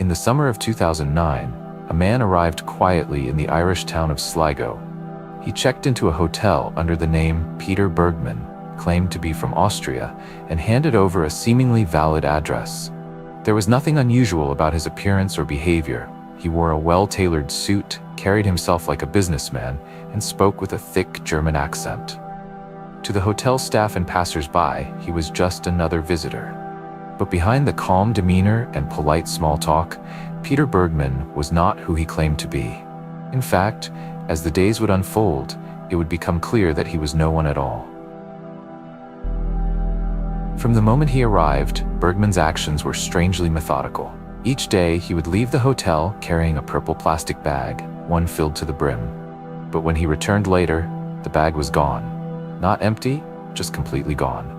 In the summer of 2009, a man arrived quietly in the Irish town of Sligo. He checked into a hotel under the name Peter Bergmann, claimed to be from Austria, and handed over a seemingly valid address. There was nothing unusual about his appearance or behavior. He wore a well-tailored suit, carried himself like a businessman, and spoke with a thick German accent. To the hotel staff and passers-by, he was just another visitor. But behind the calm demeanor and polite small talk, Peter Bergmann was not who he claimed to be. In fact, as the days would unfold, it would become clear that he was no one at all. From the moment he arrived, Bergmann's actions were strangely methodical. Each day, he would leave the hotel carrying a purple plastic bag, one filled to the brim. But when he returned later, the bag was gone. Not empty, just completely gone.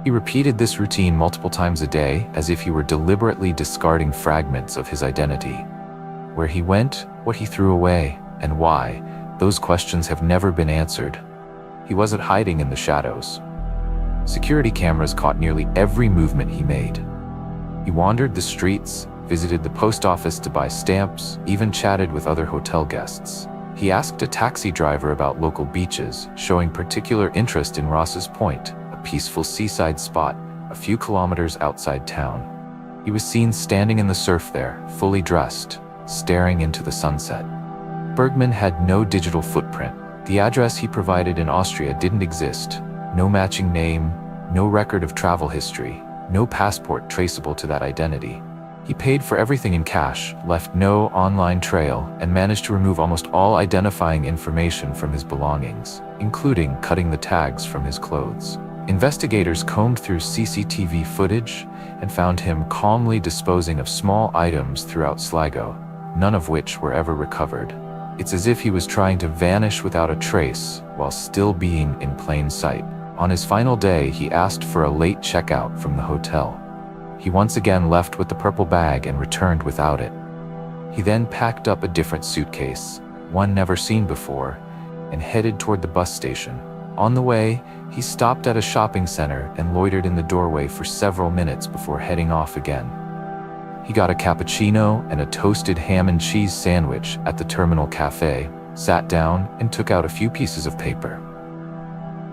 He repeated this routine multiple times a day, as if he were deliberately discarding fragments of his identity. Where he went, what he threw away, and why, those questions have never been answered. He wasn't hiding in the shadows. Security cameras caught nearly every movement he made. He wandered the streets, visited the post office to buy stamps, even chatted with other hotel guests. He asked a taxi driver about local beaches, showing particular interest in Ross's Point, a peaceful seaside spot a few kilometers outside town. He was seen standing in the surf there, fully dressed, staring into the sunset. Bergmann had no digital footprint. The address he provided in Austria didn't exist. No matching name, no record of travel history, no passport traceable to that identity. He paid for everything in cash, left no online trail, and managed to remove almost all identifying information from his belongings, including cutting the tags from his clothes. Investigators combed through CCTV footage and found him calmly disposing of small items throughout Sligo, none of which were ever recovered. It's as if he was trying to vanish without a trace while still being in plain sight. On his final day, he asked for a late checkout from the hotel. He once again left with the purple bag and returned without it. He then packed up a different suitcase, one never seen before, and headed toward the bus station. On the way, he stopped at a shopping center and loitered in the doorway for several minutes before heading off again. He got a cappuccino and a toasted ham and cheese sandwich at the Terminal Cafe, sat down, and took out a few pieces of paper.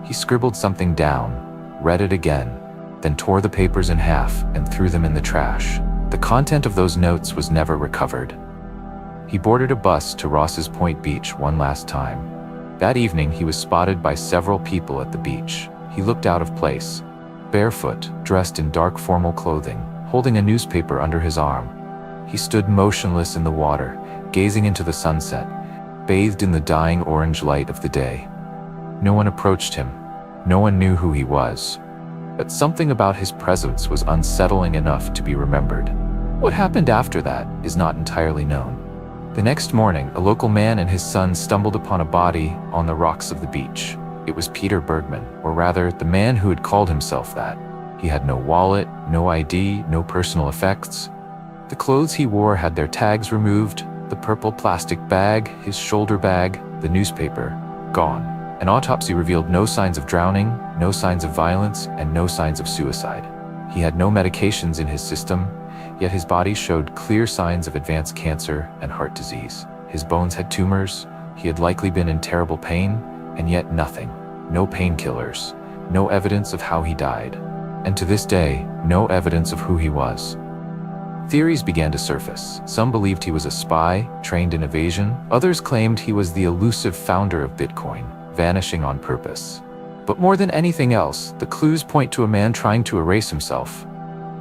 He scribbled something down, read it again, then tore the papers in half and threw them in the trash. The content of those notes was never recovered. He boarded a bus to Ross's Point Beach one last time. That evening, he was spotted by several people at the beach. He looked out of place, barefoot, dressed in dark formal clothing, holding a newspaper under his arm. He stood motionless in the water, gazing into the sunset, bathed in the dying orange light of the day. No one approached him. No one knew who he was. But something about his presence was unsettling enough to be remembered. What happened after that is not entirely known. The next morning, a local man and his son stumbled upon a body on the rocks of the beach. It was Peter Bergmann, or rather, the man who had called himself that. He had no wallet, no ID, no personal effects. The clothes he wore had their tags removed, the purple plastic bag, his shoulder bag, the newspaper, gone. An autopsy revealed no signs of drowning, no signs of violence, and no signs of suicide. He had no medications in his system, yet his body showed clear signs of advanced cancer and heart disease. His bones had tumors, he had likely been in terrible pain, and yet nothing. No painkillers, no evidence of how he died. And to this day, no evidence of who he was. Theories began to surface. Some believed he was a spy, trained in evasion. Others claimed he was the elusive founder of Bitcoin, vanishing on purpose. But more than anything else, the clues point to a man trying to erase himself.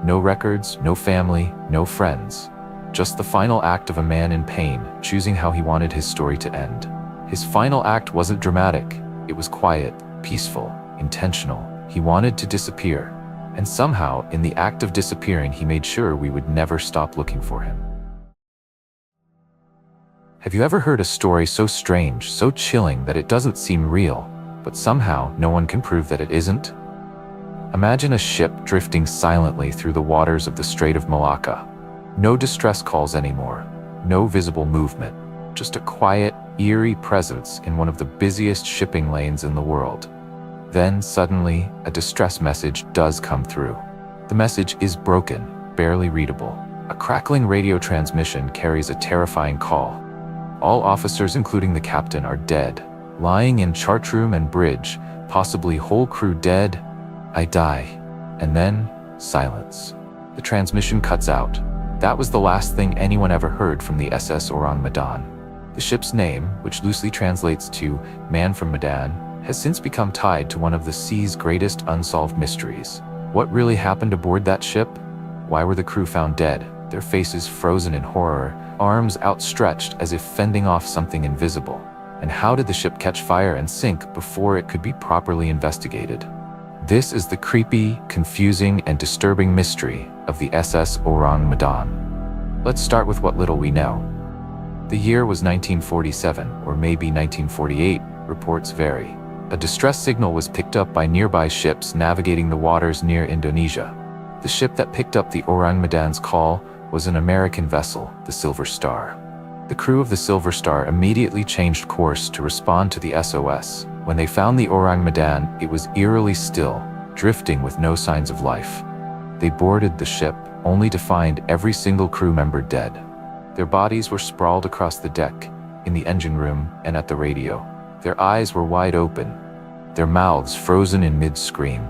No records, no family, no friends. Just the final act of a man in pain, choosing how he wanted his story to end. His final act wasn't dramatic. It was quiet, peaceful, intentional. He wanted to disappear. And somehow, in the act of disappearing, he made sure we would never stop looking for him. Have you ever heard a story so strange, so chilling that it doesn't seem real, but somehow no one can prove that it isn't? Imagine a ship drifting silently through the waters of the Strait of Malacca. No distress calls anymore, no visible movement, just a quiet, eerie presence in one of the busiest shipping lanes in the world. Then, suddenly, a distress message does come through. The message is broken, barely readable. A crackling radio transmission carries a terrifying call. All officers, including the captain, are dead, lying in chart room and bridge, possibly whole crew dead. I die. And then, silence. The transmission cuts out. That was the last thing anyone ever heard from the SS Ourang Medan. The ship's name, which loosely translates to Man from Medan, has since become tied to one of the sea's greatest unsolved mysteries. What really happened aboard that ship? Why were the crew found dead, their faces frozen in horror, arms outstretched as if fending off something invisible? And how did the ship catch fire and sink before it could be properly investigated? This is the creepy, confusing, and disturbing mystery of the SS Ourang Medan. Let's start with what little we know. The year was 1947, or maybe 1948, reports vary. A distress signal was picked up by nearby ships navigating the waters near Indonesia. The ship that picked up the Ourang Medan's call was an American vessel, the Silver Star. The crew of the Silver Star immediately changed course to respond to the SOS. When they found the Ourang Medan, it was eerily still, drifting with no signs of life. They boarded the ship, only to find every single crew member dead. Their bodies were sprawled across the deck, in the engine room, and at the radio. Their eyes were wide open, their mouths frozen in mid-scream.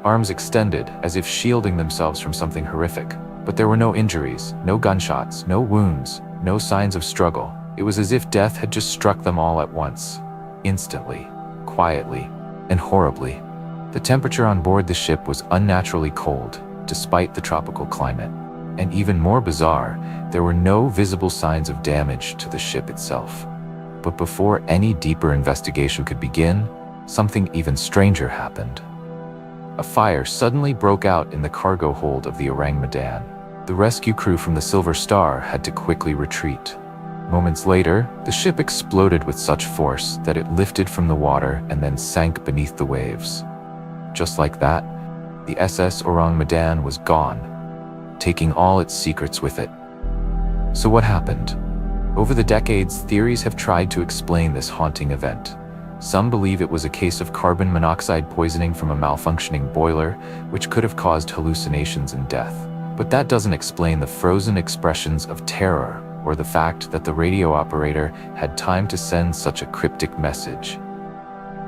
Arms extended, as if shielding themselves from something horrific. But there were no injuries, no gunshots, no wounds, no signs of struggle. It was as if death had just struck them all at once. Instantly, quietly, and horribly. The temperature on board the ship was unnaturally cold, despite the tropical climate. And even more bizarre, there were no visible signs of damage to the ship itself. But before any deeper investigation could begin, something even stranger happened. A fire suddenly broke out in the cargo hold of the Ourang Medan. The rescue crew from the Silver Star had to quickly retreat. Moments later, the ship exploded with such force that it lifted from the water and then sank beneath the waves. Just like that, the SS Ourang Medan was gone, taking all its secrets with it. So what happened? Over the decades, theories have tried to explain this haunting event. Some believe it was a case of carbon monoxide poisoning from a malfunctioning boiler, which could have caused hallucinations and death. But that doesn't explain the frozen expressions of terror or the fact that the radio operator had time to send such a cryptic message.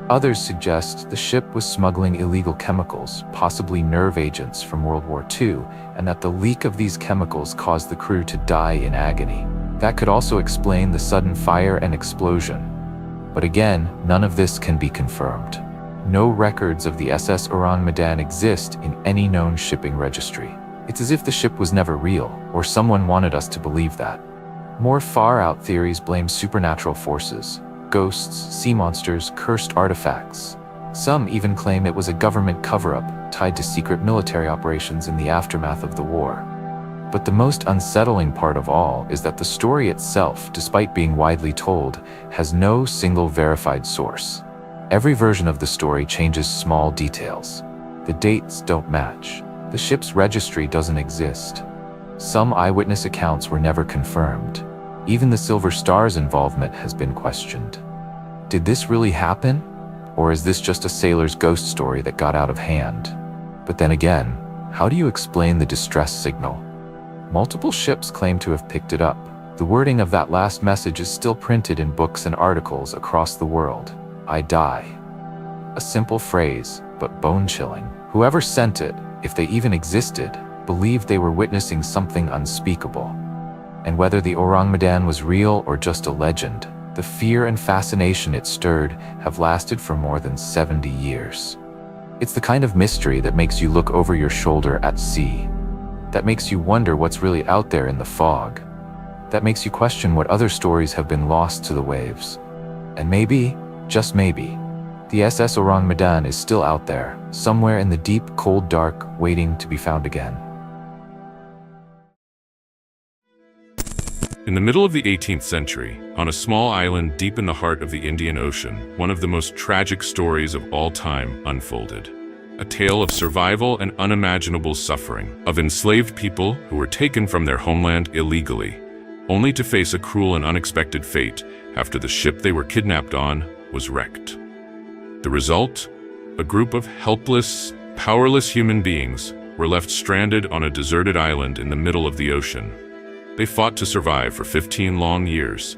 Others suggest the ship was smuggling illegal chemicals, possibly nerve agents from World War II, and that the leak of these chemicals caused the crew to die in agony. That could also explain the sudden fire and explosion. But again, none of this can be confirmed. No records of the SS Ourang Medan exist in any known shipping registry. It's as if the ship was never real, or someone wanted us to believe that. More far-out theories blame supernatural forces, ghosts, sea monsters, cursed artifacts. Some even claim it was a government cover-up tied to secret military operations in the aftermath of the war. But the most unsettling part of all is that the story itself, despite being widely told, has no single verified source. Every version of the story changes small details. The dates don't match. The ship's registry doesn't exist. Some eyewitness accounts were never confirmed. Even the Silver Star's involvement has been questioned. Did this really happen? Or is this just a sailor's ghost story that got out of hand? But then again, how do you explain the distress signal? Multiple ships claim to have picked it up. The wording of that last message is still printed in books and articles across the world. I die. A simple phrase, but bone-chilling. Whoever sent it, if they even existed, believed they were witnessing something unspeakable. And whether the Ourang Medan was real or just a legend, the fear and fascination it stirred have lasted for more than 70 years. It's the kind of mystery that makes you look over your shoulder at sea, that makes you wonder what's really out there in the fog, that makes you question what other stories have been lost to the waves. And maybe, just maybe, the SS Ourang Medan is still out there, somewhere in the deep, cold dark, waiting to be found again. In the middle of the 18th century, on a small island deep in the heart of the Indian Ocean, one of the most tragic stories of all time unfolded. A tale of survival and unimaginable suffering, of enslaved people who were taken from their homeland illegally, only to face a cruel and unexpected fate after the ship they were kidnapped on was wrecked. The result? A group of helpless, powerless human beings were left stranded on a deserted island in the middle of the ocean. They fought to survive for 15 long years.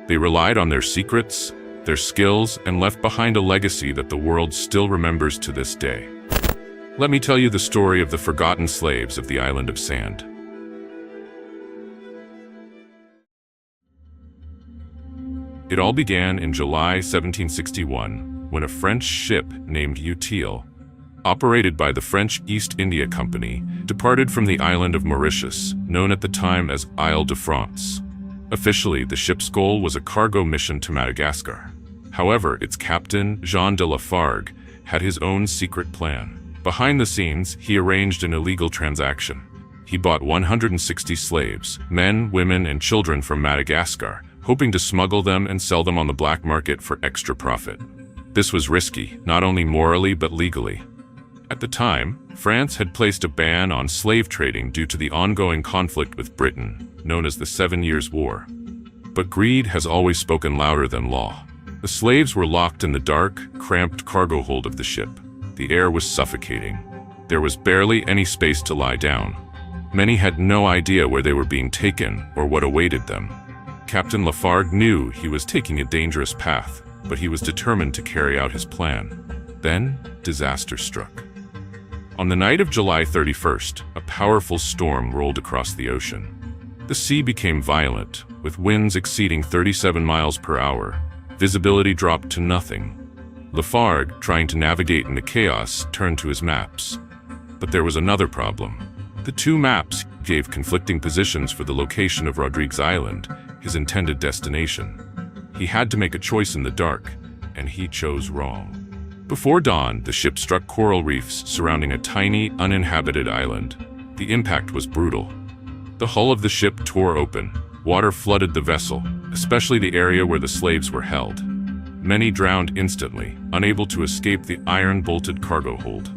They relied on their secrets, their skills, and left behind a legacy that the world still remembers to this day. Let me tell you the story of the forgotten slaves of the island of sand. It all began in July 1761, when a French ship named Utile, operated by the French East India Company, departed from the island of Mauritius, known at the time as Isle de France. Officially, the ship's goal was a cargo mission to Madagascar. However, its captain, Jean de Lafargue, had his own secret plan. Behind the scenes, he arranged an illegal transaction. He bought 160 slaves, men, women, and children from Madagascar, hoping to smuggle them and sell them on the black market for extra profit. This was risky, not only morally but legally. At the time, France had placed a ban on slave trading due to the ongoing conflict with Britain, known as the 7 Years' War. But greed has always spoken louder than law. The slaves were locked in the dark, cramped cargo hold of the ship. The air was suffocating. There was barely any space to lie down. Many had no idea where they were being taken or what awaited them. Captain Lafargue knew he was taking a dangerous path, but he was determined to carry out his plan. Then, disaster struck. On the night of July 31st, a powerful storm rolled across the ocean. The sea became violent, with winds exceeding 37 miles per hour. Visibility dropped to nothing. Lafargue, trying to navigate in the chaos, turned to his maps. But there was another problem. The two maps gave conflicting positions for the location of Rodrigues Island, his intended destination. He had to make a choice in the dark, and he chose wrong. Before dawn, the ship struck coral reefs surrounding a tiny, uninhabited island. The impact was brutal. The hull of the ship tore open. Water flooded the vessel, especially the area where the slaves were held. Many drowned instantly, unable to escape the iron-bolted cargo hold.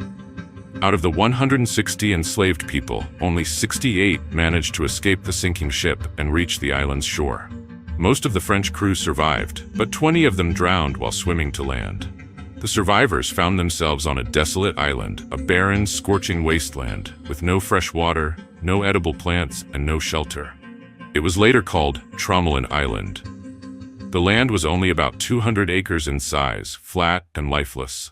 Out of the 160 enslaved people, only 68 managed to escape the sinking ship and reach the island's shore. Most of the French crew survived, but 20 of them drowned while swimming to land. The survivors found themselves on a desolate island, a barren, scorching wasteland, with no fresh water, no edible plants, and no shelter. It was later called Tromelin Island. The land was only about 200 acres in size, flat and lifeless.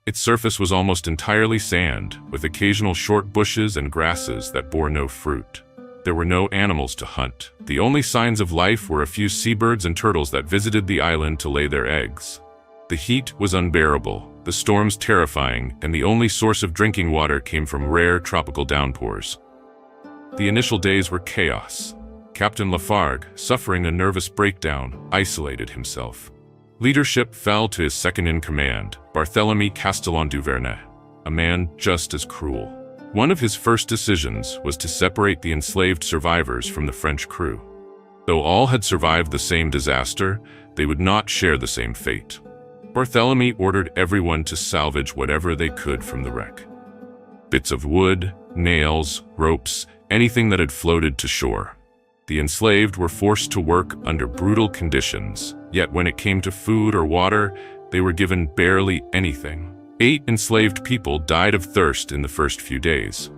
Its surface was almost entirely sand, with occasional short bushes and grasses that bore no fruit. There were no animals to hunt. The only signs of life were a few seabirds and turtles that visited the island to lay their eggs. The heat was unbearable, the storms terrifying, and the only source of drinking water came from rare tropical downpours. The initial days were chaos. Captain Lafargue, suffering a nervous breakdown, isolated himself. Leadership fell to his second-in-command, Barthélemy Castellan-Duvernay, a man just as cruel. One of his first decisions was to separate the enslaved survivors from the French crew. Though all had survived the same disaster, they would not share the same fate. Barthélemy ordered everyone to salvage whatever they could from the wreck. Bits of wood, nails, ropes, anything that had floated to shore. The enslaved were forced to work under brutal conditions, yet when it came to food or water, they were given barely anything. 8 enslaved people died of thirst in the first few days.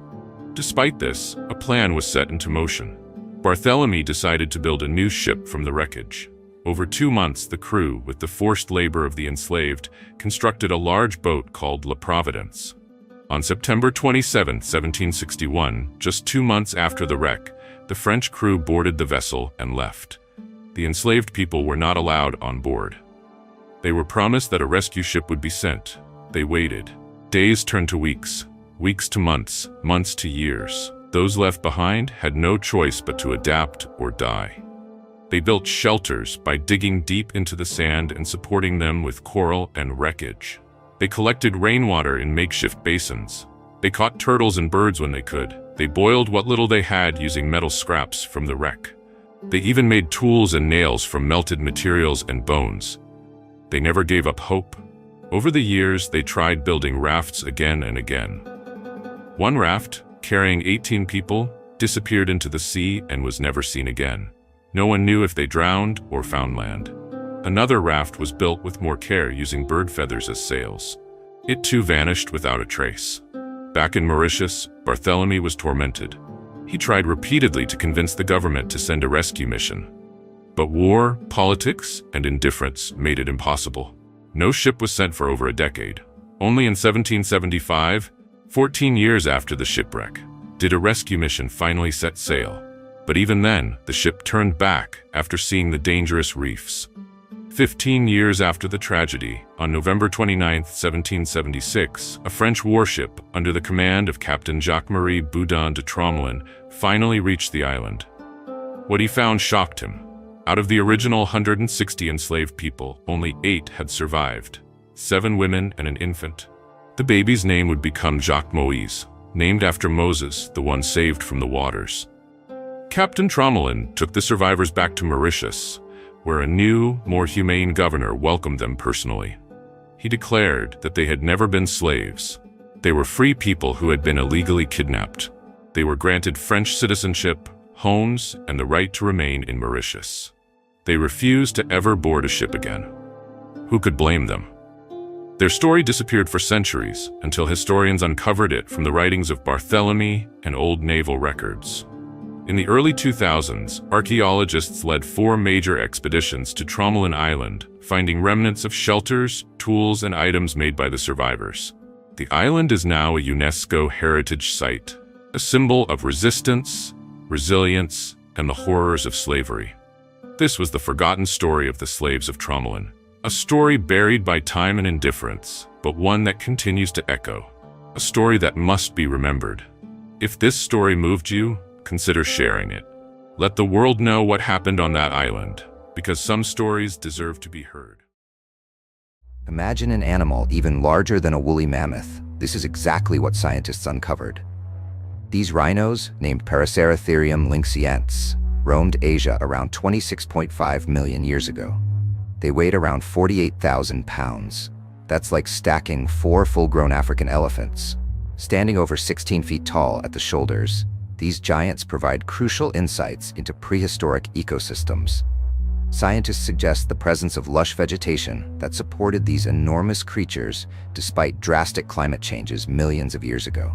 Despite this, a plan was set into motion. Barthélemy decided to build a new ship from the wreckage. Over 2 months, the crew, with the forced labor of the enslaved, constructed a large boat called La Providence. On September 27, 1761, just 2 months after the wreck, the French crew boarded the vessel and left. The enslaved people were not allowed on board. They were promised that a rescue ship would be sent. They waited. Days turned to weeks, weeks to months, months to years. Those left behind had no choice but to adapt or die. They built shelters by digging deep into the sand and supporting them with coral and wreckage. They collected rainwater in makeshift basins. They caught turtles and birds when they could. They boiled what little they had using metal scraps from the wreck. They even made tools and nails from melted materials and bones. They never gave up hope. Over the years, they tried building rafts again and again. One raft, carrying 18 people, disappeared into the sea and was never seen again. No one knew if they drowned or found land. Another raft was built with more care using bird feathers as sails. It too vanished without a trace. Back in Mauritius, Barthélemy was tormented. He tried repeatedly to convince the government to send a rescue mission. But war, politics, and indifference made it impossible. No ship was sent for over a decade. Only in 1775, 14 years after the shipwreck, did a rescue mission finally set sail. But even then, the ship turned back after seeing the dangerous reefs. 15 years after the tragedy, on November 29, 1776, a French warship under the command of Captain Jacques-Marie Boudin de Tromelin finally reached the island. What he found shocked him. Out of the original 160 enslaved people, only 8 had survived, 7 women and an infant. The baby's name would become Jacques Moïse, named after Moses, the one saved from the waters. Captain Tromelin took the survivors back to Mauritius, where a new, more humane governor welcomed them personally. He declared that they had never been slaves. They were free people who had been illegally kidnapped. They were granted French citizenship, homes, and the right to remain in Mauritius. They refused to ever board a ship again. Who could blame them? Their story disappeared for centuries until historians uncovered it from the writings of Barthélemy and old naval records. In the early 2000s, archaeologists led 4 major expeditions to Tromelin Island, finding remnants of shelters, tools, and items made by the survivors. The island is now a UNESCO heritage site, a symbol of resistance, resilience, and the horrors of slavery. This was the forgotten story of the slaves of Tromelin, a story buried by time and indifference, but one that continues to echo, a story that must be remembered. If this story moved you, consider sharing it. Let the world know what happened on that island, because some stories deserve to be heard. Imagine an animal even larger than a woolly mammoth. This is exactly what scientists uncovered. These rhinos, named Paraceratherium linxiaense, roamed Asia around 26.5 million years ago. They weighed around 48,000 pounds. That's like stacking 4 full-grown African elephants. Standing over 16 feet tall at the shoulders, these giants provide crucial insights into prehistoric ecosystems. Scientists suggest the presence of lush vegetation that supported these enormous creatures despite drastic climate changes millions of years ago.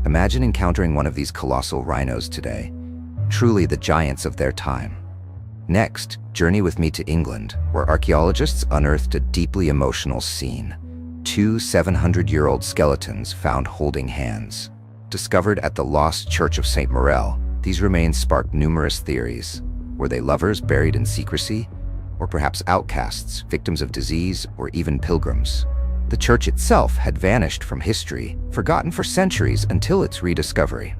Imagine encountering one of these colossal rhinos today, truly the giants of their time. Next, journey with me to England, where archaeologists unearthed a deeply emotional scene. 2 700-year-old skeletons found holding hands. Discovered at the lost Church of St. Morel, these remains sparked numerous theories. Were they lovers buried in secrecy? Or perhaps outcasts, victims of disease, or even pilgrims? The church itself had vanished from history, forgotten for centuries until its rediscovery.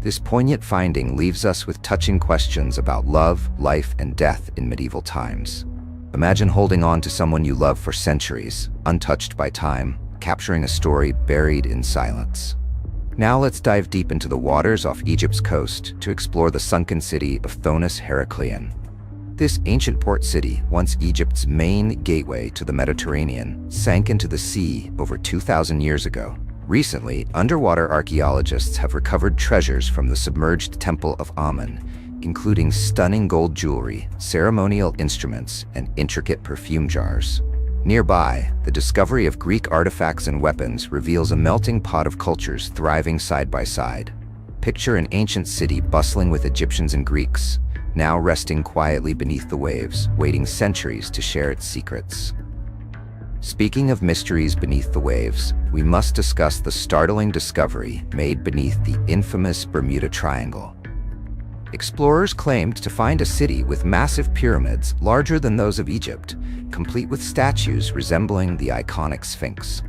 This poignant finding leaves us with touching questions about love, life, and death in medieval times. Imagine holding on to someone you love for centuries, untouched by time, capturing a story buried in silence. Now let's dive deep into the waters off Egypt's coast to explore the sunken city of Thonis, Heracleion. This ancient port city, once Egypt's main gateway to the Mediterranean, sank into the sea over 2,000 years ago. Recently, underwater archaeologists have recovered treasures from the submerged Temple of Amun, including stunning gold jewelry, ceremonial instruments, and intricate perfume jars. Nearby, the discovery of Greek artifacts and weapons reveals a melting pot of cultures thriving side by side. Picture an ancient city bustling with Egyptians and Greeks, now resting quietly beneath the waves, waiting centuries to share its secrets. Speaking of mysteries beneath the waves, we must discuss the startling discovery made beneath the infamous Bermuda Triangle. Explorers claimed to find a city with massive pyramids larger than those of Egypt, complete with statues resembling the iconic Sphinx.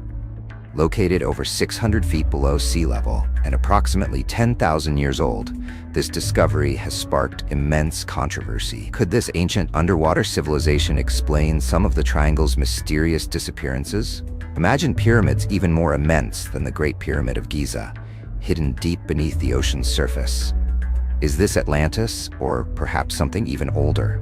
Located over 600 feet below sea level and approximately 10,000 years old, this discovery has sparked immense controversy. Could this ancient underwater civilization explain some of the triangle's mysterious disappearances? Imagine pyramids even more immense than the Great Pyramid of Giza, hidden deep beneath the ocean's surface. Is this Atlantis, or perhaps something even older?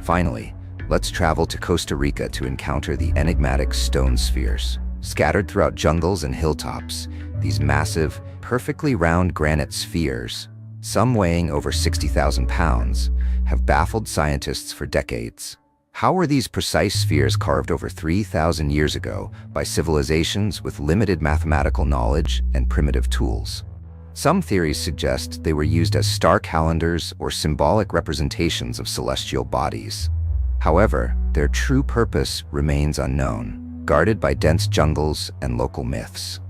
Finally, let's travel to Costa Rica to encounter the enigmatic stone spheres. Scattered throughout jungles and hilltops, these massive, perfectly round granite spheres, some weighing over 60,000 pounds, have baffled scientists for decades. How were these precise spheres carved over 3,000 years ago by civilizations with limited mathematical knowledge and primitive tools? Some theories suggest they were used as star calendars or symbolic representations of celestial bodies. However, their true purpose remains unknown, guarded by dense jungles and local myths.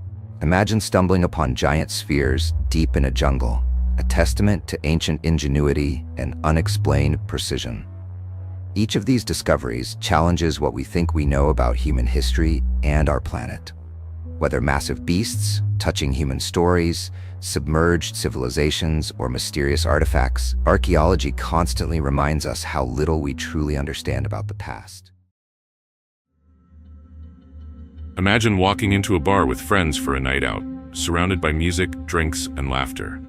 Imagine stumbling upon giant spheres deep in a jungle, a testament to ancient ingenuity and unexplained precision. Each of these discoveries challenges what we think we know about human history and our planet. Whether massive beasts, touching human stories, submerged civilizations, or mysterious artifacts, archaeology constantly reminds us how little we truly understand about the past. Imagine walking into a bar with friends for a night out, surrounded by music, drinks, and laughter.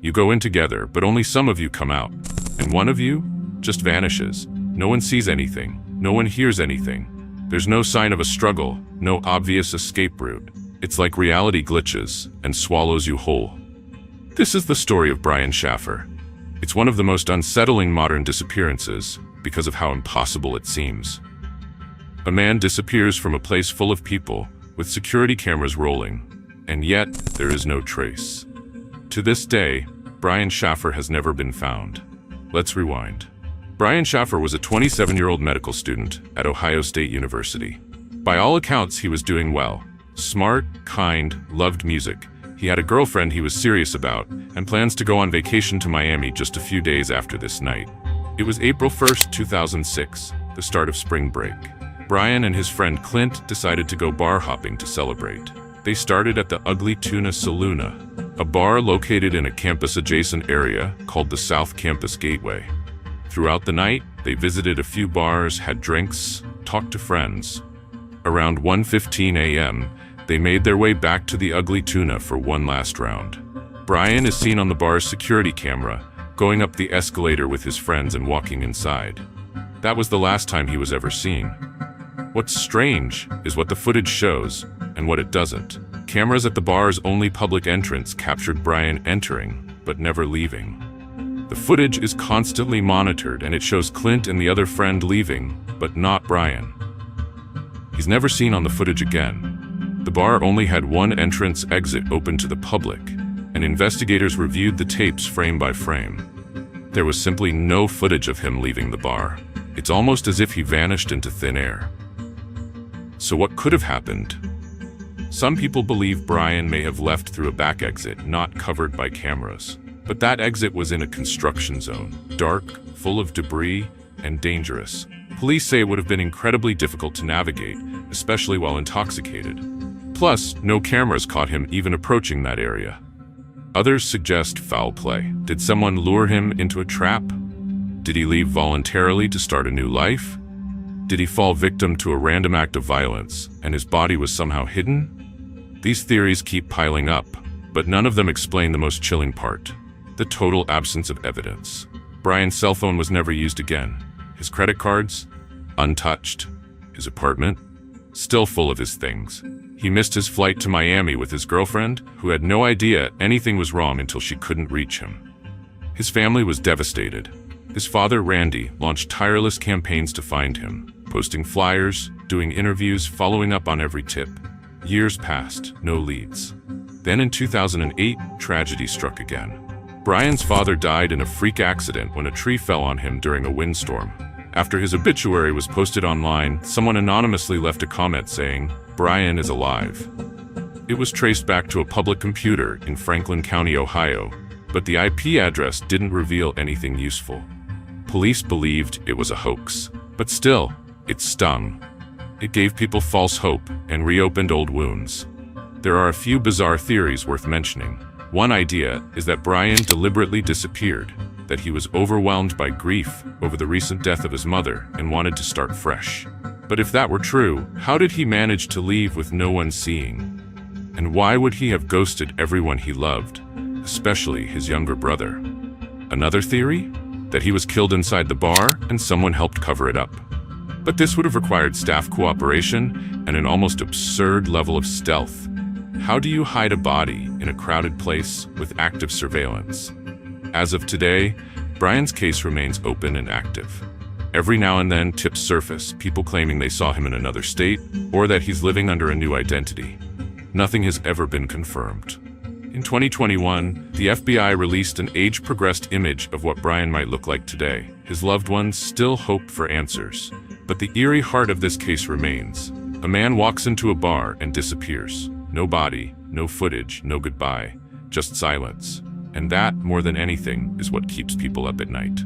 You go in together, but only some of you come out, and one of you just vanishes. No one sees anything, no one hears anything. There's no sign of a struggle, no obvious escape route. It's like reality glitches and swallows you whole. This is the story of Brian Shaffer. It's one of the most unsettling modern disappearances because of how impossible it seems. A man disappears from a place full of people, with security cameras rolling, and yet there is no trace. To this day, Brian Shaffer has never been found. Let's rewind. Brian Shaffer was a 27-year-old medical student at Ohio State University. By all accounts, he was doing well. Smart, kind, loved music. He had a girlfriend he was serious about, and plans to go on vacation to Miami just a few days after this night. It was April 1st, 2006, the start of spring break. Brian and his friend Clint decided to go bar hopping to celebrate. They started at the Ugly Tuna Saloona, a bar located in a campus-adjacent area called the South Campus Gateway. Throughout the night, they visited a few bars, had drinks, talked to friends. Around 1:15 a.m., they made their way back to the Ugly Tuna for one last round. Brian is seen on the bar's security camera, going up the escalator with his friends and walking inside. That was the last time he was ever seen. What's strange is what the footage shows and what it doesn't. Cameras at the bar's only public entrance captured Brian entering, but never leaving. The footage is constantly monitored and it shows Clint and the other friend leaving, but not Brian. He's never seen on the footage again. The bar only had one entrance-exit open to the public, and investigators reviewed the tapes frame by frame. There was simply no footage of him leaving the bar. It's almost as if he vanished into thin air. So what could have happened? Some people believe Brian may have left through a back exit not covered by cameras. But that exit was in a construction zone, dark, full of debris, and dangerous. Police say it would have been incredibly difficult to navigate, especially while intoxicated. Plus, no cameras caught him even approaching that area. Others suggest foul play. Did someone lure him into a trap? Did he leave voluntarily to start a new life? Did he fall victim to a random act of violence, and his body was somehow hidden? These theories keep piling up, but none of them explain the most chilling part. The total absence of evidence. Brian's cell phone was never used again. His credit cards? Untouched. His apartment? Still full of his things. He missed his flight to Miami with his girlfriend, who had no idea anything was wrong until she couldn't reach him. His family was devastated. His father, Randy, launched tireless campaigns to find him, posting flyers, doing interviews, following up on every tip. Years passed, no leads. Then in 2008, tragedy struck again. Brian's father died in a freak accident when a tree fell on him during a windstorm. After his obituary was posted online, someone anonymously left a comment saying, "Brian is alive." It was traced back to a public computer in Franklin County, Ohio, but the IP address didn't reveal anything useful. Police believed it was a hoax, but still, it stung. It gave people false hope and reopened old wounds. There are a few bizarre theories worth mentioning. One idea is that Brian deliberately disappeared, that he was overwhelmed by grief over the recent death of his mother and wanted to start fresh. But if that were true, how did he manage to leave with no one seeing? And why would he have ghosted everyone he loved, especially his younger brother? Another theory? That he was killed inside the bar and someone helped cover it up. But this would have required staff cooperation and an almost absurd level of stealth. How do you hide a body in a crowded place with active surveillance? As of today, Brian's case remains open and active. Every now and then, tips surface, people claiming they saw him in another state, or that he's living under a new identity. Nothing has ever been confirmed. In 2021, the FBI released an age-progressed image of what Brian might look like today. His loved ones still hoped for answers. But the eerie heart of this case remains. A man walks into a bar and disappears. No body, no footage, no goodbye, just silence. And that, more than anything, is what keeps people up at night.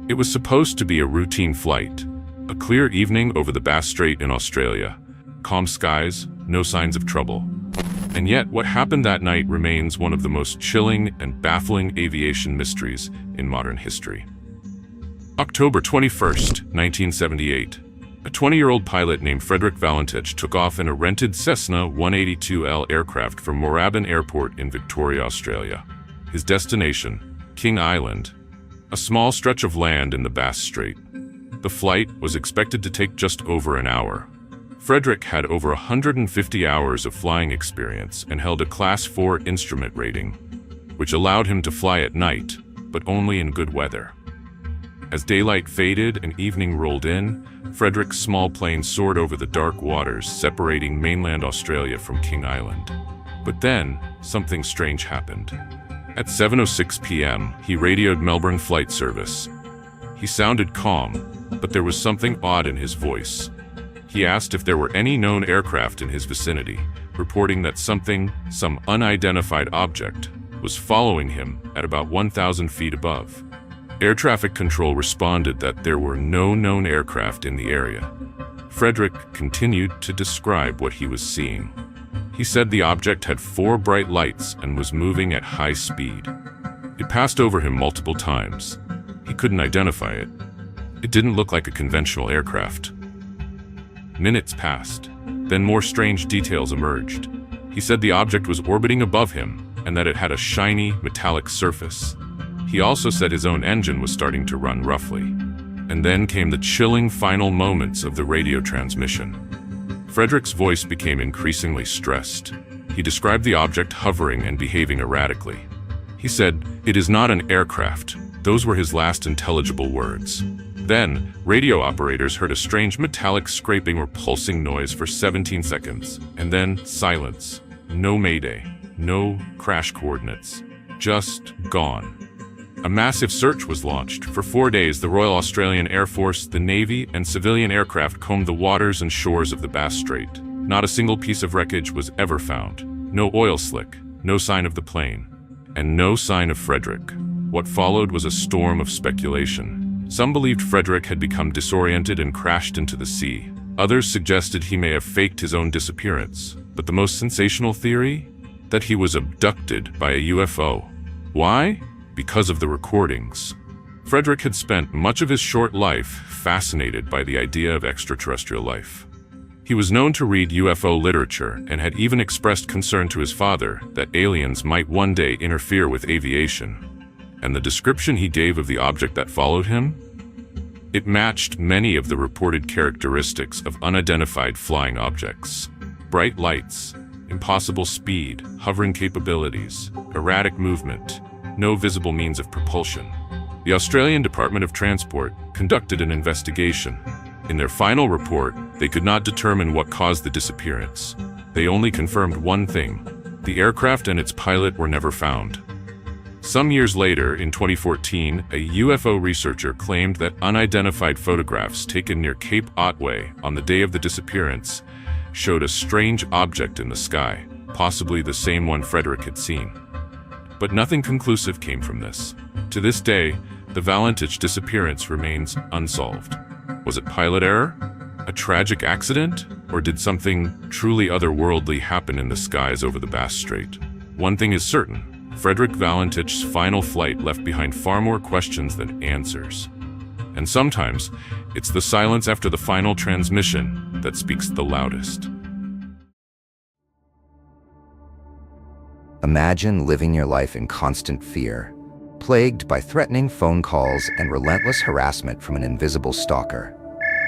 It was supposed to be a routine flight. A clear evening over the Bass Strait in Australia. Calm skies, no signs of trouble. And yet, what happened that night remains one of the most chilling and baffling aviation mysteries in modern history. October 21st, 1978. A 20-year-old pilot named Frederick Valentich took off in a rented Cessna 182L aircraft from Moorabbin Airport in Victoria, Australia. His destination, King Island, a small stretch of land in the Bass Strait. The flight was expected to take just over an hour. Frederick had over 150 hours of flying experience and held a Class 4 instrument rating, which allowed him to fly at night, but only in good weather. As daylight faded and evening rolled in, Frederick's small plane soared over the dark waters separating mainland Australia from King Island. But then, something strange happened. At 7:06 p.m., he radioed Melbourne Flight Service. He sounded calm, but there was something odd in his voice. He asked if there were any known aircraft in his vicinity, reporting that some unidentified object, was following him at about 1,000 feet above. Air traffic control responded that there were no known aircraft in the area. Frederick continued to describe what he was seeing. He said the object had 4 bright lights and was moving at high speed. It passed over him multiple times. He couldn't identify it. It didn't look like a conventional aircraft. Minutes passed. Then more strange details emerged. He said the object was orbiting above him and that it had a shiny, metallic surface. He also said his own engine was starting to run roughly. And then came the chilling final moments of the radio transmission. Frederick's voice became increasingly stressed. He described the object hovering and behaving erratically. He said, "It is not an aircraft." Those were his last intelligible words. Then, radio operators heard a strange metallic scraping or pulsing noise for 17 seconds. And then, silence. No mayday. No crash coordinates. Just gone. A massive search was launched. For 4 days, the Royal Australian Air Force, the Navy, and civilian aircraft combed the waters and shores of the Bass Strait. Not a single piece of wreckage was ever found. No oil slick, no sign of the plane, and no sign of Frederick. What followed was a storm of speculation. Some believed Frederick had become disoriented and crashed into the sea. Others suggested he may have faked his own disappearance. But the most sensational theory? That he was abducted by a UFO. Why? Because of the recordings. Frederick had spent much of his short life fascinated by the idea of extraterrestrial life. He was known to read UFO literature and had even expressed concern to his father that aliens might one day interfere with aviation. And the description he gave of the object that followed him? It matched many of the reported characteristics of unidentified flying objects. Bright lights, impossible speed, hovering capabilities, erratic movement, no visible means of propulsion. The Australian Department of Transport conducted an investigation. In their final report, they could not determine what caused the disappearance. They only confirmed one thing: the aircraft and its pilot were never found. Some years later, in 2014, a UFO researcher claimed that unidentified photographs taken near Cape Otway on the day of the disappearance showed a strange object in the sky, possibly the same one Frederick had seen. But nothing conclusive came from this. To this day, the Valentich disappearance remains unsolved. Was it pilot error? A tragic accident? Or did something truly otherworldly happen in the skies over the Bass Strait? One thing is certain: Frederick Valentich's final flight left behind far more questions than answers. And sometimes, it's the silence after the final transmission that speaks the loudest. Imagine living your life in constant fear, plagued by threatening phone calls and relentless harassment from an invisible stalker.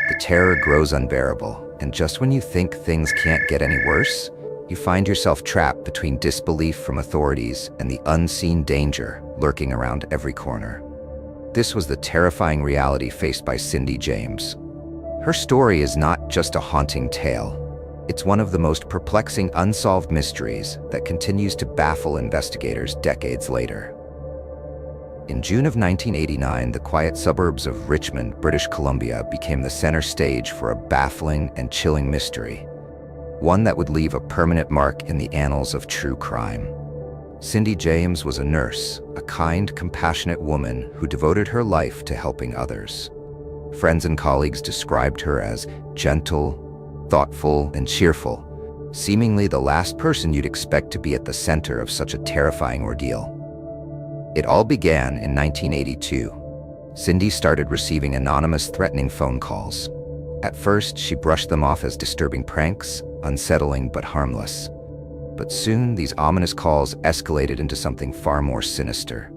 The terror grows unbearable, and just when you think things can't get any worse, you find yourself trapped between disbelief from authorities and the unseen danger lurking around every corner. This was the terrifying reality faced by Cindy James. Her story is not just a haunting tale. It's one of the most perplexing unsolved mysteries that continues to baffle investigators decades later. In June of 1989, the quiet suburbs of Richmond, British Columbia, became the center stage for a baffling and chilling mystery, one that would leave a permanent mark in the annals of true crime. Cindy James was a nurse, a kind, compassionate woman who devoted her life to helping others. Friends and colleagues described her as gentle, thoughtful, and cheerful, seemingly the last person you'd expect to be at the center of such a terrifying ordeal. It all began in 1982. Cindy started receiving anonymous, threatening phone calls. At first, she brushed them off as disturbing pranks, unsettling but harmless. But soon, these ominous calls escalated into something far more sinister.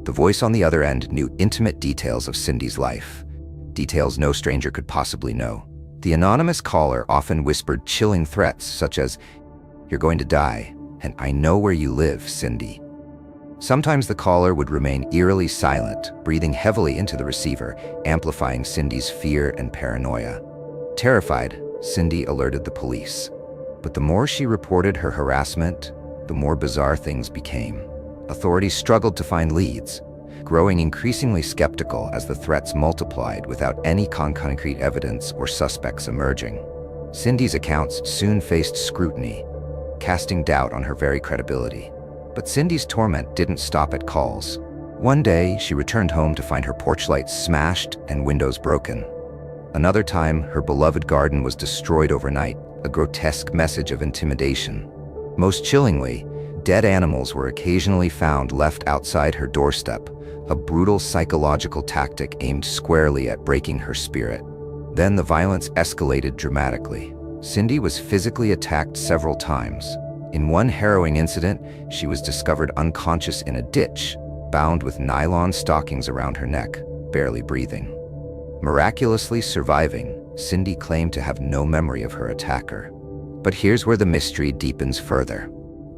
The voice on the other end knew intimate details of Cindy's life, details no stranger could possibly know. The anonymous caller often whispered chilling threats such as, "You're going to die, and I know where you live, Cindy." Sometimes the caller would remain eerily silent, breathing heavily into the receiver, amplifying Cindy's fear and paranoia. Terrified, Cindy alerted the police. But the more she reported her harassment, the more bizarre things became. Authorities struggled to find leads, growing increasingly skeptical as the threats multiplied without any concrete evidence or suspects emerging. Cindy's accounts soon faced scrutiny, casting doubt on her very credibility. But Cindy's torment didn't stop at calls. One day, she returned home to find her porch lights smashed and windows broken. Another time, her beloved garden was destroyed overnight, a grotesque message of intimidation. Most chillingly, dead animals were occasionally found left outside her doorstep, a brutal psychological tactic aimed squarely at breaking her spirit. Then the violence escalated dramatically. Cindy was physically attacked several times. In one harrowing incident, she was discovered unconscious in a ditch, bound with nylon stockings around her neck, barely breathing. Miraculously surviving, Cindy claimed to have no memory of her attacker. But here's where the mystery deepens further.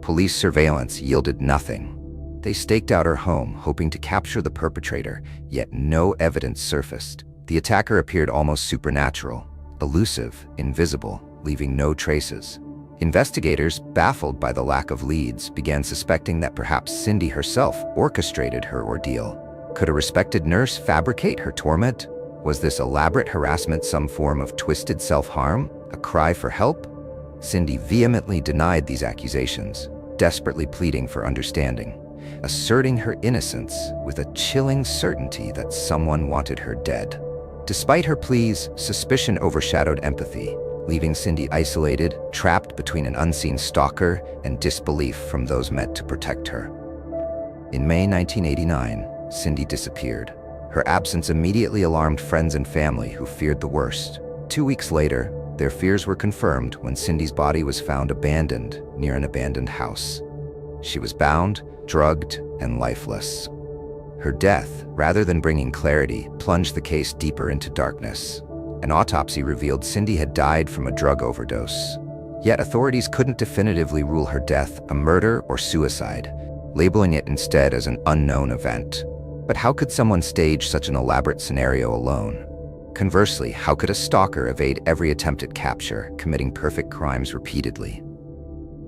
Police surveillance yielded nothing. They staked out her home, hoping to capture the perpetrator, yet no evidence surfaced. The attacker appeared almost supernatural, elusive, invisible, leaving no traces. Investigators, baffled by the lack of leads, began suspecting that perhaps Cindy herself orchestrated her ordeal. Could a respected nurse fabricate her torment? Was this elaborate harassment some form of twisted self-harm, a cry for help? Cindy vehemently denied these accusations, desperately pleading for understanding, asserting her innocence with a chilling certainty that someone wanted her dead. Despite her pleas, suspicion overshadowed empathy, leaving Cindy isolated, trapped between an unseen stalker and disbelief from those meant to protect her. In May 1989, Cindy disappeared. Her absence immediately alarmed friends and family who feared the worst. 2 weeks later, their fears were confirmed when Cindy's body was found abandoned near an abandoned house. She was bound, drugged, and lifeless. Her death, rather than bringing clarity, plunged the case deeper into darkness. An autopsy revealed Cindy had died from a drug overdose. Yet authorities couldn't definitively rule her death a murder or suicide, labeling it instead as an unknown event. But how could someone stage such an elaborate scenario alone? Conversely, how could a stalker evade every attempt at capture, committing perfect crimes repeatedly?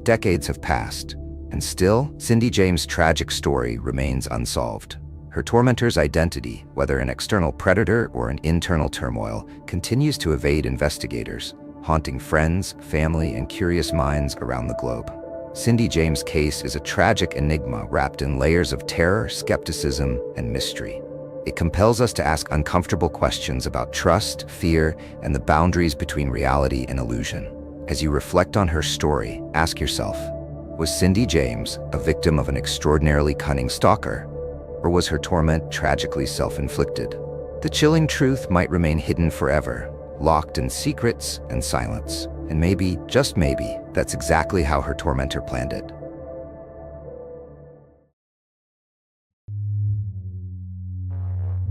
Decades have passed, and still, Cindy James' tragic story remains unsolved. Her tormentor's identity, whether an external predator or an internal turmoil, continues to evade investigators, haunting friends, family, and curious minds around the globe. Cindy James' case is a tragic enigma wrapped in layers of terror, skepticism, and mystery. It compels us to ask uncomfortable questions about trust, fear, and the boundaries between reality and illusion. As you reflect on her story, ask yourself, was Cindy James a victim of an extraordinarily cunning stalker? Or was her torment tragically self-inflicted? The chilling truth might remain hidden forever, locked in secrets and silence. And maybe, just maybe, that's exactly how her tormentor planned it.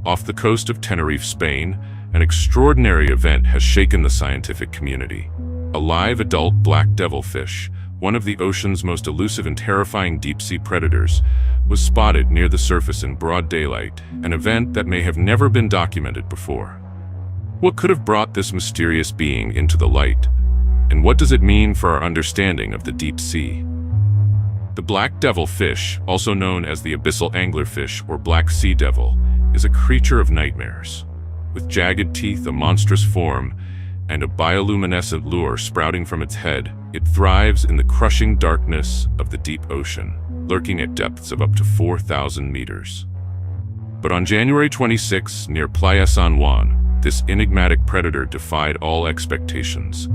Off the coast of Tenerife, Spain, an extraordinary event has shaken the scientific community. A live adult black devilfish, one of the ocean's most elusive and terrifying deep-sea predators, was spotted near the surface in broad daylight, an event that may have never been documented before. What could have brought this mysterious being into the light? And what does it mean for our understanding of the deep sea? The black devil fish, also known as the abyssal anglerfish or black sea devil, is a creature of nightmares. With jagged teeth, a monstrous form, and a bioluminescent lure sprouting from its head, it thrives in the crushing darkness of the deep ocean, lurking at depths of up to 4,000 meters. But on January 26, near Playa San Juan, this enigmatic predator defied all expectations.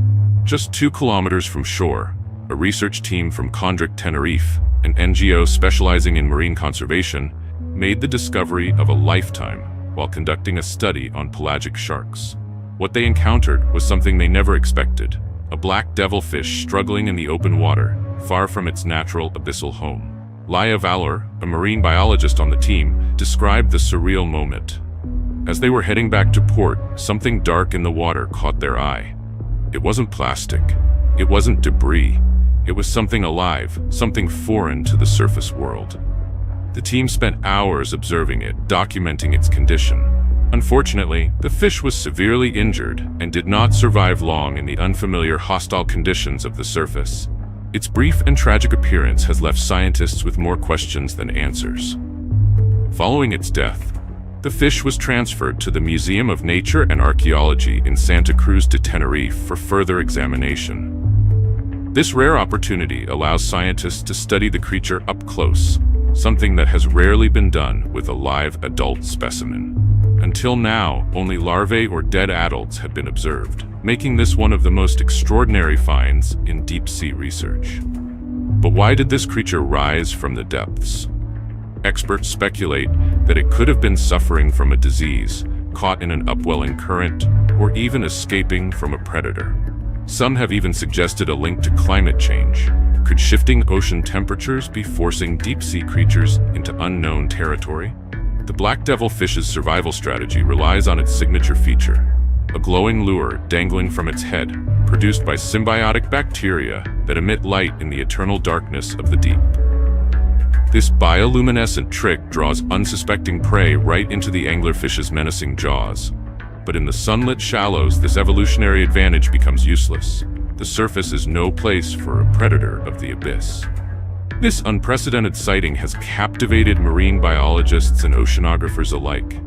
Just 2 kilometers from shore, a research team from Condrick, Tenerife, an NGO specializing in marine conservation, made the discovery of a lifetime while conducting a study on pelagic sharks. What they encountered was something they never expected: a black devilfish struggling in the open water, far from its natural abyssal home. Laia Valor, a marine biologist on the team, described the surreal moment. As they were heading back to port, something dark in the water caught their eye. It wasn't plastic. It wasn't debris. It was something alive, something foreign to the surface world. The team spent hours observing it, documenting its condition. Unfortunately, the fish was severely injured and did not survive long in the unfamiliar, hostile conditions of the surface. Its brief and tragic appearance has left scientists with more questions than answers. Following its death, the fish was transferred to the Museum of Nature and Archaeology in Santa Cruz de Tenerife for further examination. This rare opportunity allows scientists to study the creature up close, something that has rarely been done with a live adult specimen. Until now, only larvae or dead adults had been observed, making this one of the most extraordinary finds in deep-sea research. But why did this creature rise from the depths? Experts speculate that it could have been suffering from a disease, caught in an upwelling current, or even escaping from a predator. Some have even suggested a link to climate change. Could shifting ocean temperatures be forcing deep-sea creatures into unknown territory? The black devilfish's survival strategy relies on its signature feature, a glowing lure dangling from its head, produced by symbiotic bacteria that emit light in the eternal darkness of the deep. This bioluminescent trick draws unsuspecting prey right into the anglerfish's menacing jaws. But in the sunlit shallows, this evolutionary advantage becomes useless. The surface is no place for a predator of the abyss. This unprecedented sighting has captivated marine biologists and oceanographers alike.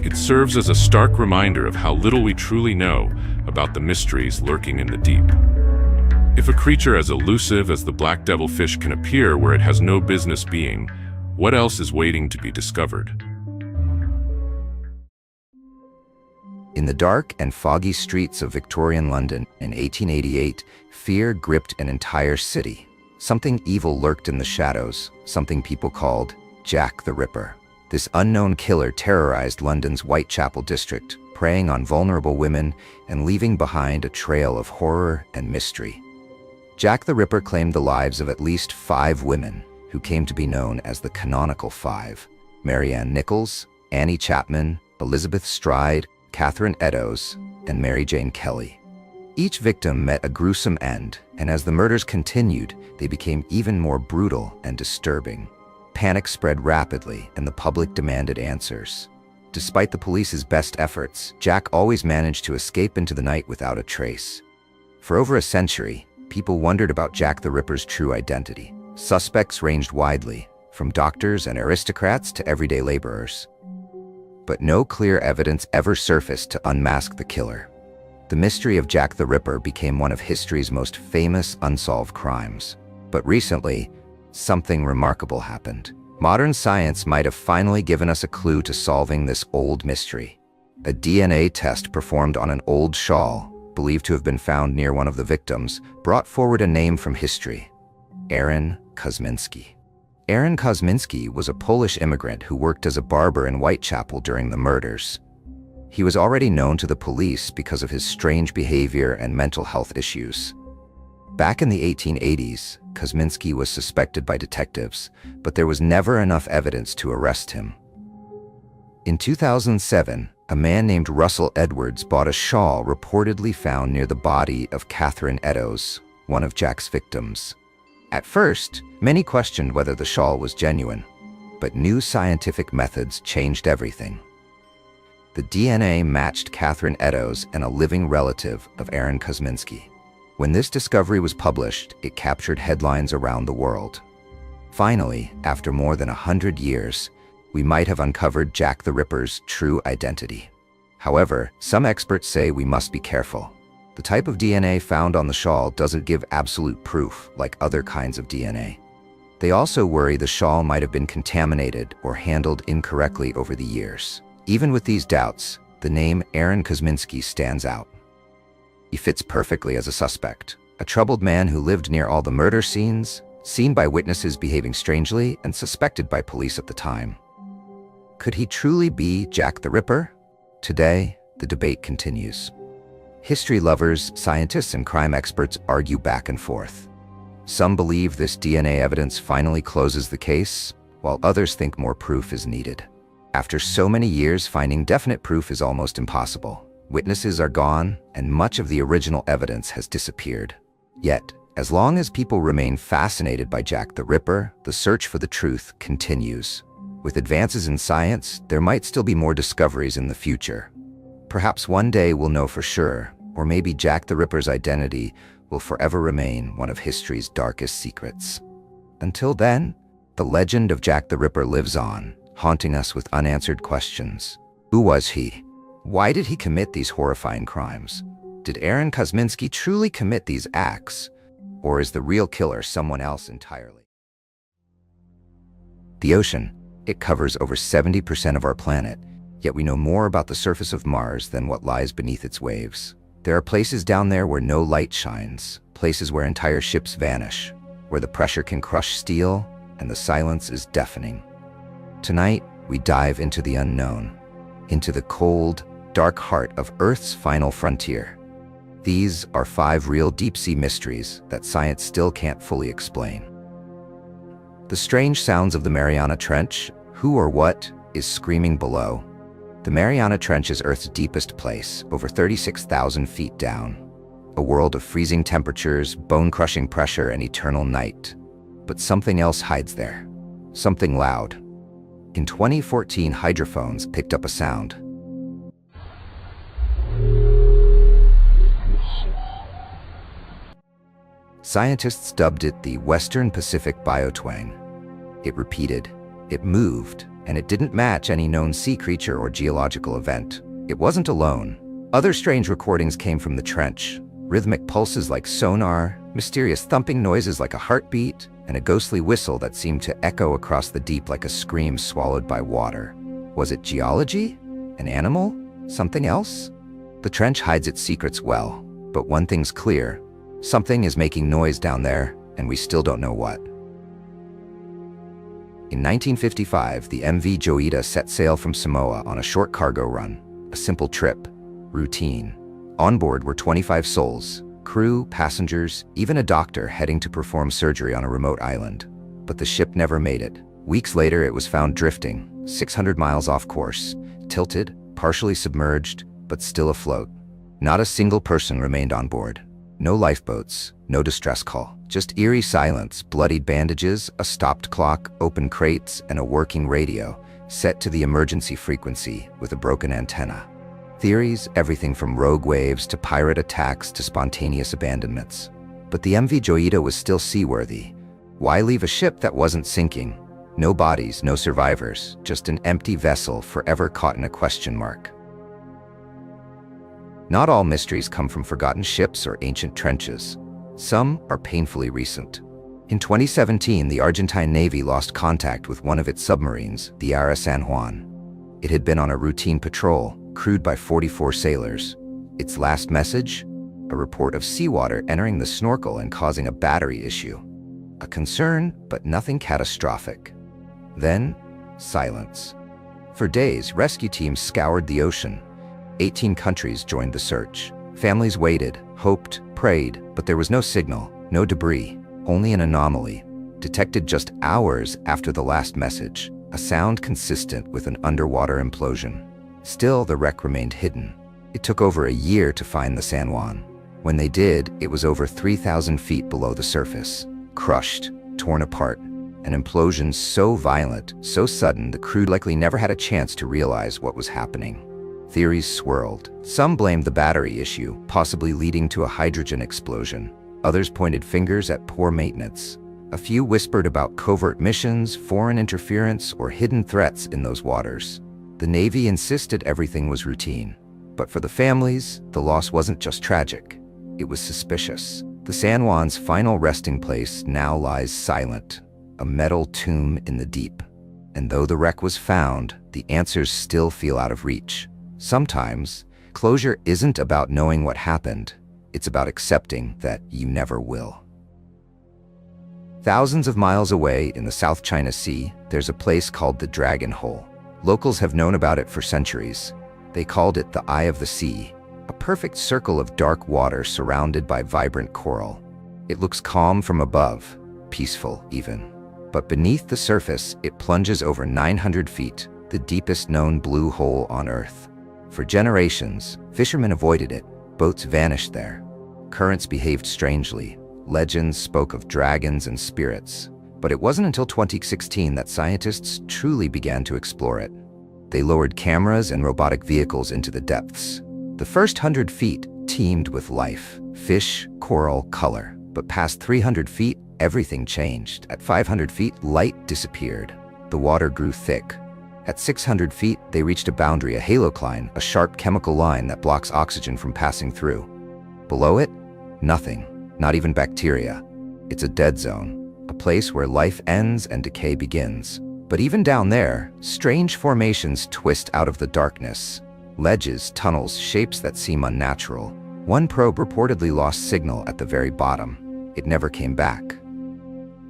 It serves as a stark reminder of how little we truly know about the mysteries lurking in the deep. If a creature as elusive as the black devilfish can appear where it has no business being, what else is waiting to be discovered? In the dark and foggy streets of Victorian London in 1888, fear gripped an entire city. Something evil lurked in the shadows, something people called Jack the Ripper. This unknown killer terrorized London's Whitechapel district, preying on vulnerable women and leaving behind a trail of horror and mystery. Jack the Ripper claimed the lives of at least 5 women, who came to be known as the Canonical Five: Marianne Nichols, Annie Chapman, Elizabeth Stride, Catherine Eddowes, and Mary Jane Kelly. Each victim met a gruesome end, and as the murders continued, they became even more brutal and disturbing. Panic spread rapidly, and the public demanded answers. Despite the police's best efforts, Jack always managed to escape into the night without a trace. For over a century, people wondered about Jack the Ripper's true identity. Suspects ranged widely, from doctors and aristocrats to everyday laborers. But no clear evidence ever surfaced to unmask the killer. The mystery of Jack the Ripper became one of history's most famous unsolved crimes. But recently, something remarkable happened. Modern science might have finally given us a clue to solving this old mystery. A DNA test performed on an old shawl, believed to have been found near one of the victims, brought forward a name from history: Aaron Kosminski. Aaron Kosminski was a Polish immigrant who worked as a barber in Whitechapel during the murders. He was already known to the police because of his strange behavior and mental health issues. Back in the 1880s, Kosminski was suspected by detectives, but there was never enough evidence to arrest him. In 2007, a man named Russell Edwards bought a shawl reportedly found near the body of Catherine Eddowes, one of Jack's victims. At first, many questioned whether the shawl was genuine, but new scientific methods changed everything. The DNA matched Catherine Eddowes and a living relative of Aaron Kosminski. When this discovery was published, it captured headlines around the world. Finally, after more than 100 years, we might have uncovered Jack the Ripper's true identity. However, some experts say we must be careful. The type of DNA found on the shawl doesn't give absolute proof like other kinds of DNA. They also worry the shawl might have been contaminated or handled incorrectly over the years. Even with these doubts, the name Aaron Kosminski stands out. He fits perfectly as a suspect, a troubled man who lived near all the murder scenes, seen by witnesses behaving strangely, and suspected by police at the time. Could he truly be Jack the Ripper? Today, the debate continues. History lovers, scientists, and crime experts argue back and forth. Some believe this DNA evidence finally closes the case, while others think more proof is needed. After so many years, finding definite proof is almost impossible. Witnesses are gone, and much of the original evidence has disappeared. Yet, as long as people remain fascinated by Jack the Ripper, the search for the truth continues. With advances in science, there might still be more discoveries in the future. Perhaps one day we'll know for sure, or maybe Jack the Ripper's identity will forever remain one of history's darkest secrets. Until then, the legend of Jack the Ripper lives on, haunting us with unanswered questions. Who was he? Why did he commit these horrifying crimes? Did Aaron Kosminski truly commit these acts? Or is the real killer someone else entirely? The ocean. It covers over 70% of our planet, yet we know more about the surface of Mars than what lies beneath its waves. There are places down there where no light shines, places where entire ships vanish, where the pressure can crush steel and the silence is deafening. Tonight, we dive into the unknown, into the cold, dark heart of Earth's final frontier. These are 5 real deep-sea mysteries that science still can't fully explain. The strange sounds of the Mariana Trench. Who or what is screaming below? The Mariana Trench is Earth's deepest place, over 36,000 feet down. A world of freezing temperatures, bone-crushing pressure, and eternal night. But something else hides there. Something loud. In 2014, hydrophones picked up a sound. Scientists dubbed it the Western Pacific Biotwang. It repeated, it moved, and it didn't match any known sea creature or geological event. It wasn't alone. Other strange recordings came from the trench. Rhythmic pulses like sonar, mysterious thumping noises like a heartbeat, and a ghostly whistle that seemed to echo across the deep like a scream swallowed by water. Was it geology? An animal? Something else? The trench hides its secrets well, but one thing's clear. Something is making noise down there, and we still don't know what. In 1955, the MV Joida set sail from Samoa on a short cargo run, a simple trip, routine. On board were 25 souls, crew, passengers, even a doctor heading to perform surgery on a remote island. But the ship never made it. Weeks later, it was found drifting, 600 miles off course, tilted, partially submerged, but still afloat. Not a single person remained on board. No lifeboats, no distress call, just eerie silence, bloodied bandages, a stopped clock, open crates, and a working radio, set to the emergency frequency with a broken antenna. Theories, everything from rogue waves to pirate attacks to spontaneous abandonments. But the MV Joida was still seaworthy. Why leave a ship that wasn't sinking? No bodies, no survivors, just an empty vessel forever caught in a question mark. Not all mysteries come from forgotten ships or ancient trenches. Some are painfully recent. In 2017, the Argentine Navy lost contact with one of its submarines, the San Juan. It had been on a routine patrol, crewed by 44 sailors. Its last message? A report of seawater entering the snorkel and causing a battery issue. A concern, but nothing catastrophic. Then, silence. For days, rescue teams scoured the ocean. 18 countries joined the search. Families waited, hoped, prayed, but there was no signal, no debris, only an anomaly, detected just hours after the last message, a sound consistent with an underwater implosion. Still, the wreck remained hidden. It took over a year to find the San Juan. When they did, it was over 3,000 feet below the surface, crushed, torn apart, an implosion so violent, so sudden, the crew likely never had a chance to realize what was happening. Theories swirled. Some blamed the battery issue, possibly leading to a hydrogen explosion. Others pointed fingers at poor maintenance. A few whispered about covert missions, foreign interference, or hidden threats in those waters. The Navy insisted everything was routine. But for the families, the loss wasn't just tragic. It was suspicious. The San Juan's final resting place now lies silent, a metal tomb in the deep. And though the wreck was found, the answers still feel out of reach. Sometimes, closure isn't about knowing what happened. It's about accepting that you never will. Thousands of miles away in the South China Sea, there's a place called the Dragon Hole. Locals have known about it for centuries. They called it the Eye of the Sea, a perfect circle of dark water surrounded by vibrant coral. It looks calm from above, peaceful even. But beneath the surface, it plunges over 900 feet, the deepest known blue hole on Earth. For generations, fishermen avoided it. Boats vanished there. Currents behaved strangely. Legends spoke of dragons and spirits. But it wasn't until 2016 that scientists truly began to explore it. They lowered cameras and robotic vehicles into the depths. The first 100 feet teemed with life, fish, coral, color. But past 300 feet, everything changed. At 500 feet, light disappeared. The water grew thick. At 600 feet, they reached a boundary, a halocline, a sharp chemical line that blocks oxygen from passing through. Below it, nothing, not even bacteria. It's a dead zone, a place where life ends and decay begins. But even down there, strange formations twist out of the darkness. Ledges, tunnels, shapes that seem unnatural. One probe reportedly lost signal at the very bottom. It never came back.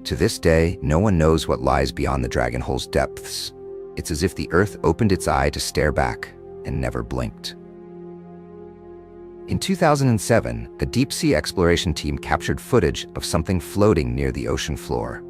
To this day, no one knows what lies beyond the Dragon Hole's depths. It's as if the Earth opened its eye to stare back and never blinked. In 2007, a deep-sea exploration team captured footage of something floating near the ocean floor.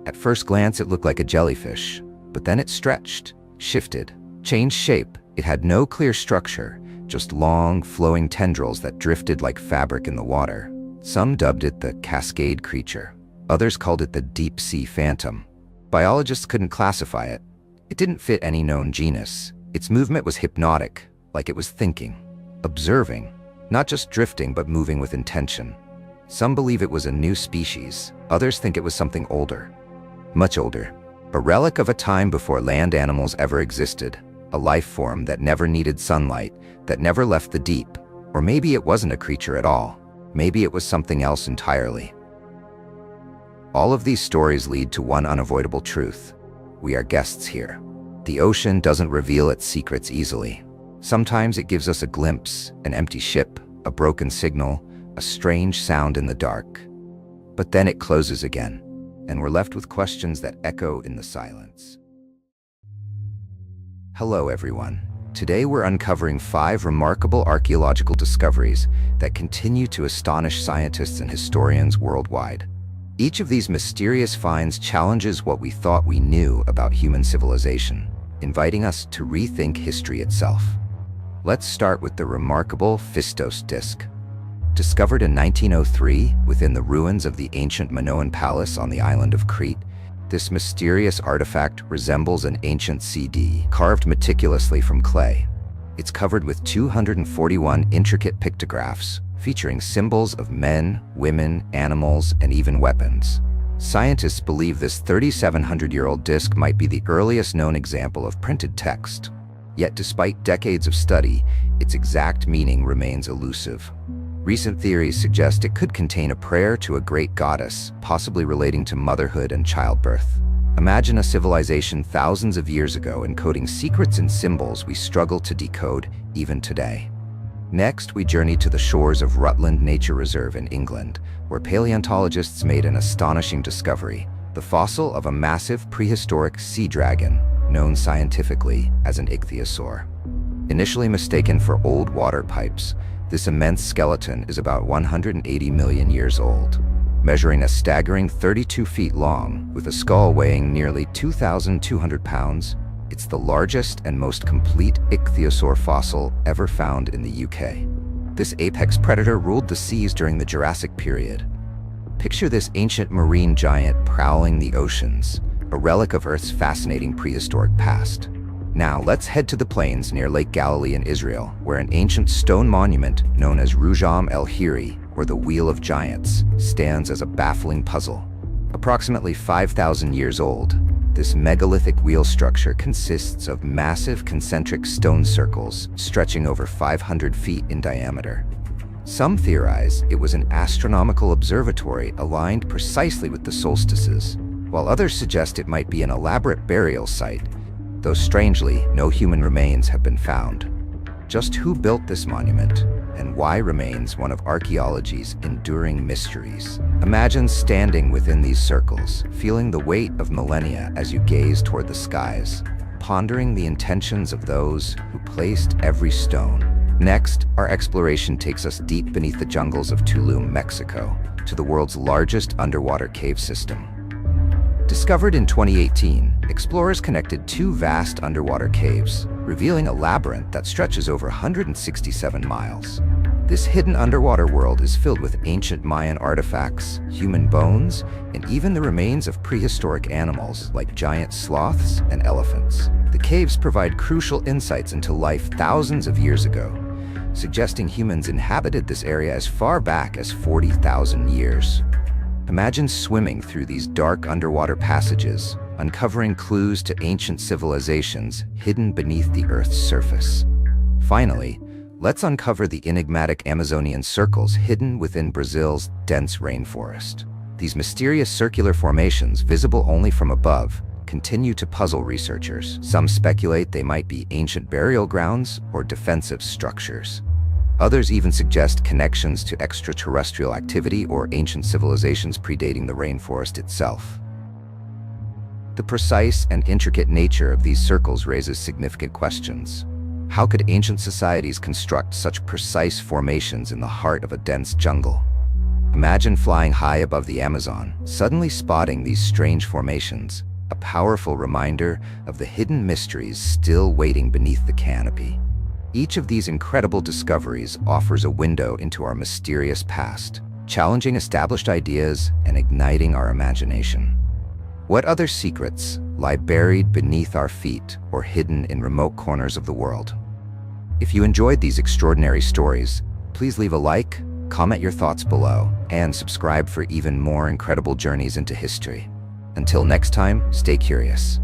At first glance, it looked like a jellyfish, but then it stretched, shifted, changed shape. It had no clear structure, just long, flowing tendrils that drifted like fabric in the water. Some dubbed it the Cascade Creature. Others called it the Deep-Sea Phantom. Biologists couldn't classify it. It didn't fit any known genus. Its movement was hypnotic, like it was thinking, observing, not just drifting but moving with intention. Some believe it was a new species. Others think it was something older, much older. A relic of a time before land animals ever existed. A life form that never needed sunlight, that never left the deep. Or maybe it wasn't a creature at all. Maybe it was something else entirely. All of these stories lead to one unavoidable truth. We are guests here. The ocean doesn't reveal its secrets easily. Sometimes it gives us a glimpse, an empty ship, a broken signal, a strange sound in the dark. But then it closes again, and we're left with questions that echo in the silence. Hello, everyone. Today we're uncovering 5 remarkable archaeological discoveries that continue to astonish scientists and historians worldwide. Each of these mysterious finds challenges what we thought we knew about human civilization, inviting us to rethink history itself. Let's start with the remarkable Phaistos Disc. Discovered in 1903 within the ruins of the ancient Minoan palace on the island of Crete, this mysterious artifact resembles an ancient CD carved meticulously from clay. It's covered with 241 intricate pictographs, featuring symbols of men, women, animals, and even weapons. Scientists believe this 3,700-year-old disc might be the earliest known example of printed text. Yet despite decades of study, its exact meaning remains elusive. Recent theories suggest it could contain a prayer to a great goddess, possibly relating to motherhood and childbirth. Imagine a civilization thousands of years ago encoding secrets and symbols we struggle to decode even today. Next, we journey to the shores of Rutland Nature Reserve in England, where paleontologists made an astonishing discovery, the fossil of a massive prehistoric sea dragon, known scientifically as an ichthyosaur. Initially mistaken for old water pipes, this immense skeleton is about 180 million years old. Measuring a staggering 32 feet long, with a skull weighing nearly 2,200 pounds, it's the largest and most complete ichthyosaur fossil ever found in the UK. This apex predator ruled the seas during the Jurassic period. Picture this ancient marine giant prowling the oceans, a relic of Earth's fascinating prehistoric past. Now, let's head to the plains near Lake Galilee in Israel, where an ancient stone monument known as Rujam el-Hiri, or the Wheel of Giants, stands as a baffling puzzle. Approximately 5,000 years old, this megalithic wheel structure consists of massive concentric stone circles stretching over 500 feet in diameter. Some theorize it was an astronomical observatory aligned precisely with the solstices, while others suggest it might be an elaborate burial site, though strangely, no human remains have been found. Just who built this monument, and why remains one of archaeology's enduring mysteries. Imagine standing within these circles, feeling the weight of millennia as you gaze toward the skies, pondering the intentions of those who placed every stone. Next, our exploration takes us deep beneath the jungles of Tulum, Mexico, to the world's largest underwater cave system. Discovered in 2018, explorers connected two vast underwater caves, revealing a labyrinth that stretches over 167 miles. This hidden underwater world is filled with ancient Mayan artifacts, human bones, and even the remains of prehistoric animals like giant sloths and elephants. The caves provide crucial insights into life thousands of years ago, suggesting humans inhabited this area as far back as 40,000 years. Imagine swimming through these dark underwater passages, uncovering clues to ancient civilizations hidden beneath the Earth's surface. Finally, let's uncover the enigmatic Amazonian circles hidden within Brazil's dense rainforest. These mysterious circular formations, visible only from above, continue to puzzle researchers. Some speculate they might be ancient burial grounds or defensive structures. Others even suggest connections to extraterrestrial activity or ancient civilizations predating the rainforest itself. The precise and intricate nature of these circles raises significant questions. How could ancient societies construct such precise formations in the heart of a dense jungle? Imagine flying high above the Amazon, suddenly spotting these strange formations, a powerful reminder of the hidden mysteries still waiting beneath the canopy. Each of these incredible discoveries offers a window into our mysterious past, challenging established ideas and igniting our imagination. What other secrets lie buried beneath our feet or hidden in remote corners of the world? If you enjoyed these extraordinary stories, please leave a like, comment your thoughts below, and subscribe for even more incredible journeys into history. Until next time, stay curious.